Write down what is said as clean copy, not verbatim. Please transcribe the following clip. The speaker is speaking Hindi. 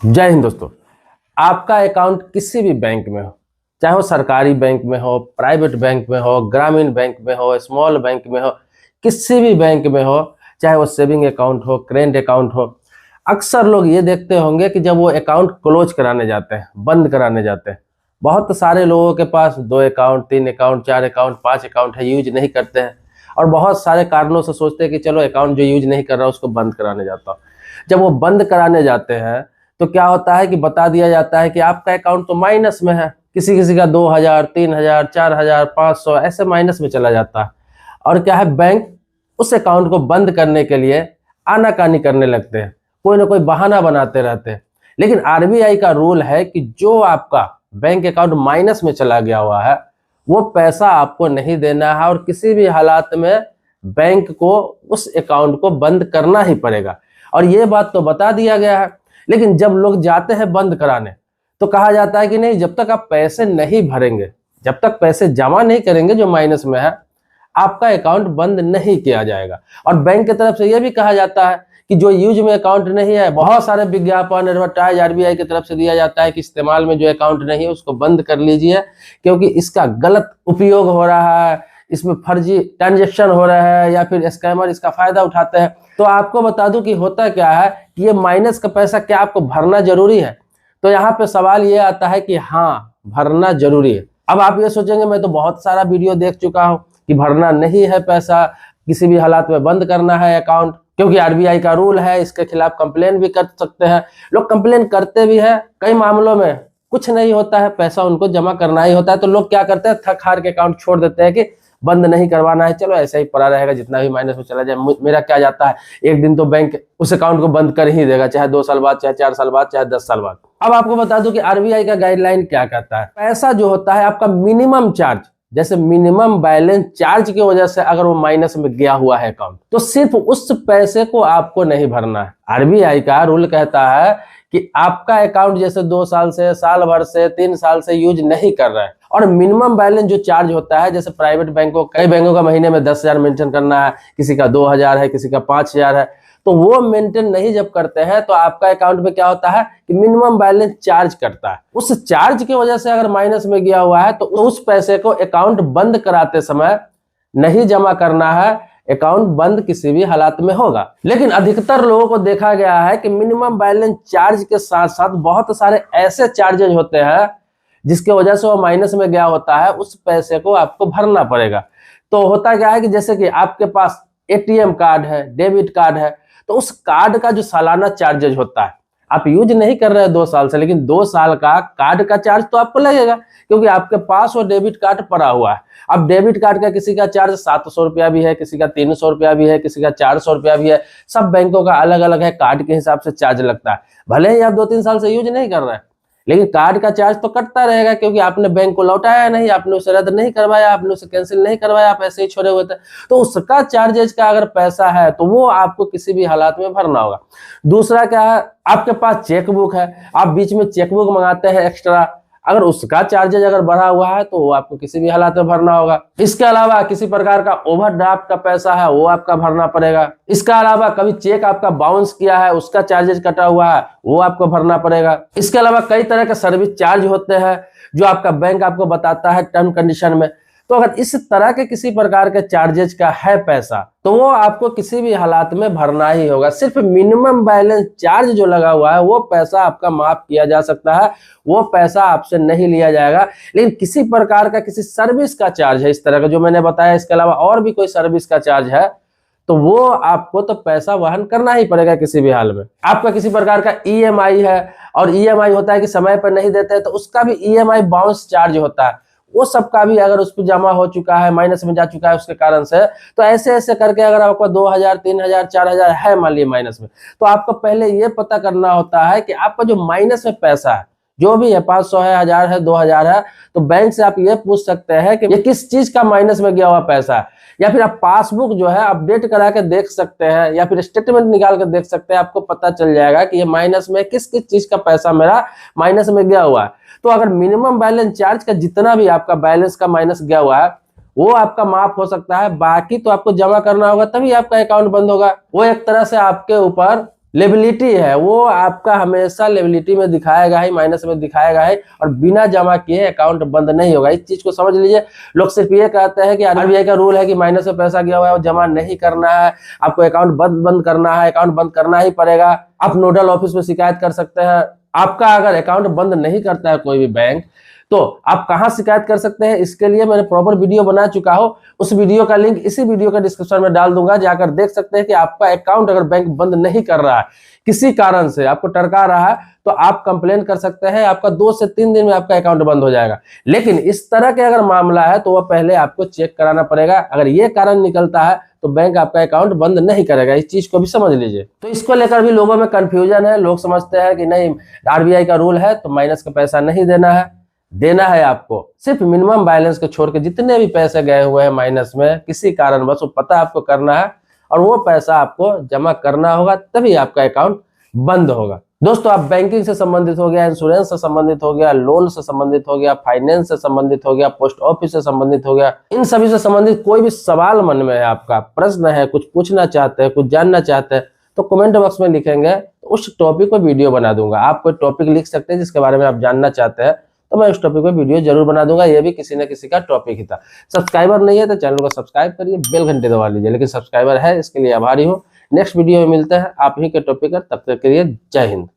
जय हिंद दोस्तों। आपका अकाउंट किसी भी बैंक में हो, चाहे वो सरकारी बैंक में हो, प्राइवेट बैंक में हो, ग्रामीण बैंक में हो, स्मॉल बैंक में हो, किसी भी बैंक में हो, चाहे वो सेविंग अकाउंट हो, करेंट अकाउंट हो, अक्सर लोग ये देखते होंगे कि जब वो अकाउंट क्लोज कराने जाते हैं, बंद कराने जाते हैं, बहुत सारे लोगों के पास 2 अकाउंट, 3 अकाउंट, 4 अकाउंट, 5 अकाउंट है, यूज नहीं करते हैं और बहुत सारे कारणों से सोचते हैं कि चलो अकाउंट जो यूज नहीं कर रहा उसको बंद कराने जाता हूँ। जब वो बंद कराने जाते हैं तो क्या होता है कि बता दिया जाता है कि आपका अकाउंट तो माइनस में है, किसी किसी का 2000, 3000, 4000, 500 ऐसे माइनस में चला जाता है। और क्या है, बैंक उस अकाउंट को बंद करने के लिए आनाकानी करने लगते हैं, कोई ना कोई बहाना बनाते रहते हैं। लेकिन आरबीआई का रूल है कि जो आपका बैंक अकाउंट माइनस में चला गया हुआ है वो पैसा आपको नहीं देना है और किसी भी हालात में बैंक को उस अकाउंट को बंद करना ही पड़ेगा। और ये बात तो बता दिया गया है, लेकिन जब लोग जाते हैं बंद कराने तो कहा जाता है कि नहीं, जब तक आप पैसे नहीं भरेंगे, जब तक पैसे जमा नहीं करेंगे जो माइनस में है, आपका अकाउंट बंद नहीं किया जाएगा। और बैंक की तरफ से यह भी कहा जाता है कि जो यूज में अकाउंट नहीं है, बहुत सारे विज्ञापन एडवर्टाइज आरबीआई की तरफ से दिया जाता है कि इस्तेमाल में जो अकाउंट नहीं है उसको बंद कर लीजिए क्योंकि इसका गलत उपयोग हो रहा है, इसमें फर्जी ट्रांजेक्शन हो रहा है या फिर स्कैमर इसका फायदा उठाते हैं। तो आपको बता दूं कि होता क्या है कि ये माइनस का पैसा क्या आपको भरना जरूरी है? तो यहाँ पे सवाल ये आता है कि हाँ, भरना जरूरी है। अब आप ये सोचेंगे मैं तो बहुत सारा वीडियो देख चुका हूँ कि भरना नहीं है पैसा, किसी भी हालात में बंद करना है अकाउंट, क्योंकि आरबीआई का रूल है, इसके खिलाफ कंप्लेन भी कर सकते हैं। लोग कंप्लेन करते भी हैं, कई मामलों में कुछ नहीं होता है, पैसा उनको जमा करना ही होता है। तो लोग क्या करते हैं, थक हार के अकाउंट छोड़ देते हैं कि बंद नहीं करवाना है, चलो ऐसा ही पड़ा रहेगा, जितना भी माइनस में चला जाए मेरा क्या जाता है, एक दिन तो बैंक उस अकाउंट को बंद कर ही देगा, चाहे 2 साल बाद, चाहे 4 साल बाद, चाहे 10 साल बाद। अब आपको बता दूं कि आरबीआई का गाइडलाइन क्या कहता है। पैसा जो होता है आपका मिनिमम चार्ज, जैसे मिनिमम बैलेंस चार्ज की वजह से अगर वो माइनस में गया हुआ है अकाउंट, तो सिर्फ उस पैसे को आपको नहीं भरना है। आरबीआई का रूल कहता है कि आपका अकाउंट जैसे 2 साल से, साल भर से, 3 साल से यूज नहीं कर रहा है और मिनिमम बैलेंस जो चार्ज होता है, जैसे प्राइवेट बैंकों, कई बैंकों का महीने में 10,000 मेंटेन करना है, किसी का 2,000 है, किसी का 5,000 है, तो वो मेंटेन नहीं जब करते हैं तो आपका अकाउंट में क्या होता है कि मिनिमम बैलेंस चार्ज करता है। उस चार्ज की वजह से अगर माइनस में गया हुआ है तो उस पैसे को अकाउंट बंद कराते समय नहीं जमा करना है, अकाउंट बंद किसी भी हालात में होगा। लेकिन अधिकतर लोगों को देखा गया है कि मिनिमम बैलेंस चार्ज के साथ साथ बहुत सारे ऐसे चार्जेज होते हैं जिसके वजह से वो माइनस में गया होता है, उस पैसे को आपको भरना पड़ेगा। तो होता क्या है कि जैसे कि आपके पास एटीएम कार्ड है, डेबिट कार्ड है, तो उस कार्ड का जो सालाना चार्जेज होता है, आप यूज नहीं कर रहे हैं 2 साल से, लेकिन 2 साल का कार्ड का चार्ज तो आपको लगेगा क्योंकि आपके पास वो डेबिट कार्ड पड़ा हुआ है। अब डेबिट कार्ड का किसी का चार्ज 700 रुपया भी है, किसी का 300 रुपया भी है, किसी का 400 रुपया भी है, सब बैंकों का अलग अलग है, कार्ड के हिसाब से चार्ज लगता है। भले ही आप 2-3 साल से यूज नहीं कर रहे हैं लेकिन कार्ड का चार्ज तो कटता रहेगा क्योंकि आपने बैंक को लौटाया नहीं, आपने उसे रद्द नहीं करवाया, आपने उसे कैंसिल नहीं करवाया, आप ऐसे ही छोड़े हुए थे। तो उसका चार्जेज का अगर पैसा है तो वो आपको किसी भी हालात में भरना होगा। दूसरा क्या है, आपके पास चेकबुक है, आप बीच में चेकबुक मंगाते हैं एक्स्ट्रा, अगर उसका चार्जेज अगर बढ़ा हुआ है तो वो आपको किसी भी हालात में भरना होगा। इसके अलावा किसी प्रकार का ओवरड्राफ्ट का पैसा है वो आपका भरना पड़ेगा। इसके अलावा कभी चेक आपका बाउंस किया है, उसका चार्जेज कटा हुआ है, वो आपको भरना पड़ेगा। इसके अलावा कई तरह के सर्विस चार्ज होते हैं जो आपका बैंक आपको बताता है टर्म कंडीशन में। तो अगर इस तरह के किसी प्रकार के चार्जेज का है पैसा तो वो आपको किसी भी हालात में भरना ही होगा। सिर्फ मिनिमम बैलेंस चार्ज जो लगा हुआ है वो पैसा आपका माफ किया जा सकता है, वो पैसा आपसे नहीं लिया जाएगा। लेकिन किसी प्रकार का किसी सर्विस का चार्ज है इस तरह का जो मैंने बताया, इसके अलावा और भी कोई सर्विस का चार्ज है तो वो आपको तो पैसा वहन करना ही पड़ेगा किसी भी हाल में। आपका किसी प्रकार का ईएमआई है और ईएमआई होता है कि समय पर नहीं देते हैं तो उसका भी ईएमआई बाउंस चार्ज होता है, वो सब का भी अगर उस पर जमा हो चुका है, माइनस में जा चुका है उसके कारण से, तो ऐसे ऐसे करके अगर आपको 2,000, 3,000, 4,000 है मान लीजिए माइनस में, तो आपको पहले ये पता करना होता है कि आपका जो माइनस में पैसा है जो भी है, 500 है, 1,000 है, 2,000 है, तो बैंक से आप ये पूछ सकते हैं कि ये किस चीज का माइनस में गया हुआ पैसा है। या फिर आप पासबुक जो है अपडेट करा के देख सकते हैं या फिर स्टेटमेंट निकाल के देख सकते हैं, आपको पता चल जाएगा कि ये माइनस में किस किस चीज का पैसा मेरा माइनस में गया हुआ है। तो अगर मिनिमम बैलेंस चार्ज का जितना भी आपका बैलेंस का माइनस गया हुआ है वो आपका माफ हो सकता है, बाकी तो आपको जमा करना होगा तभी आपका अकाउंट बंद होगा। वो एक तरह से आपके ऊपर लेबिलिटी है वो आपका हमेशा लेबिलिटी में दिखाएगा ही, माइनस में दिखाएगा ही, और बिना जमा किए अकाउंट बंद नहीं होगा। इस चीज को समझ लीजिए। लोग सिर्फ ये कहते हैं कि आरबीआई का रूल है कि माइनस में पैसा गया हुआ है वो जमा नहीं करना है, आपको अकाउंट बंद करना है, अकाउंट बंद करना ही पड़ेगा। आप नोडल ऑफिस में शिकायत कर सकते हैं। आपका अगर अकाउंट बंद नहीं करता है कोई भी बैंक, तो आप कहां शिकायत कर सकते हैं, इसके लिए मैंने प्रॉपर वीडियो बना चुका हूं। उस वीडियो का लिंक इसी वीडियो का डिस्क्रिप्शन में डाल दूंगा, जाकर देख सकते हैं कि आपका अकाउंट अगर बैंक बंद नहीं कर रहा है, किसी कारण से आपको टरका रहा है, तो आप कंप्लेन कर सकते हैं। आपका 2 से 3 दिन में आपका अकाउंट बंद हो जाएगा। लेकिन इस तरह के अगर मामला है तो वह पहले आपको चेक कराना पड़ेगा। अगर ये कारण निकलता है तो बैंक आपका अकाउंट बंद नहीं करेगा। इस चीज को भी समझ लीजिए। तो इसको लेकर भी लोगों में कंफ्यूजन है। लोग समझते हैं कि नहीं, आरबीआई का रूल है तो माइनस का पैसा नहीं देना है। देना है आपको। सिर्फ मिनिमम बैलेंस को छोड़ के जितने भी पैसे गए हुए हैं माइनस में, किसी कारणवश वो पता आपको करना है और वो पैसा आपको जमा करना होगा, तभी आपका अकाउंट बंद होगा। दोस्तों, आप बैंकिंग से संबंधित हो गया, इंश्योरेंस से संबंधित हो गया, लोन से संबंधित हो गया, फाइनेंस से संबंधित हो गया, पोस्ट ऑफिस से संबंधित हो गया, इन सभी से संबंधित कोई भी सवाल मन में है, आपका प्रश्न है, कुछ पूछना चाहते हैं, कुछ जानना चाहते हैं, तो कमेंट बॉक्स में लिखेंगे, तो उस टॉपिक पर वीडियो बना दूंगा। आप कोई टॉपिक लिख सकते हैं जिसके बारे में आप जानना चाहते हैं, तो मैं उस टॉपिक पे वीडियो जरूर बना दूंगा। ये भी किसी न किसी का टॉपिक ही था। सब्सक्राइबर नहीं है तो चैनल को सब्सक्राइब करिए, बेल घंटे दबा लीजिए। लेकिन सब्सक्राइबर है, इसके लिए आभारी हूँ। नेक्स्ट वीडियो में मिलते हैं आप ही के टॉपिक पर। तब तक के लिए जय हिंद।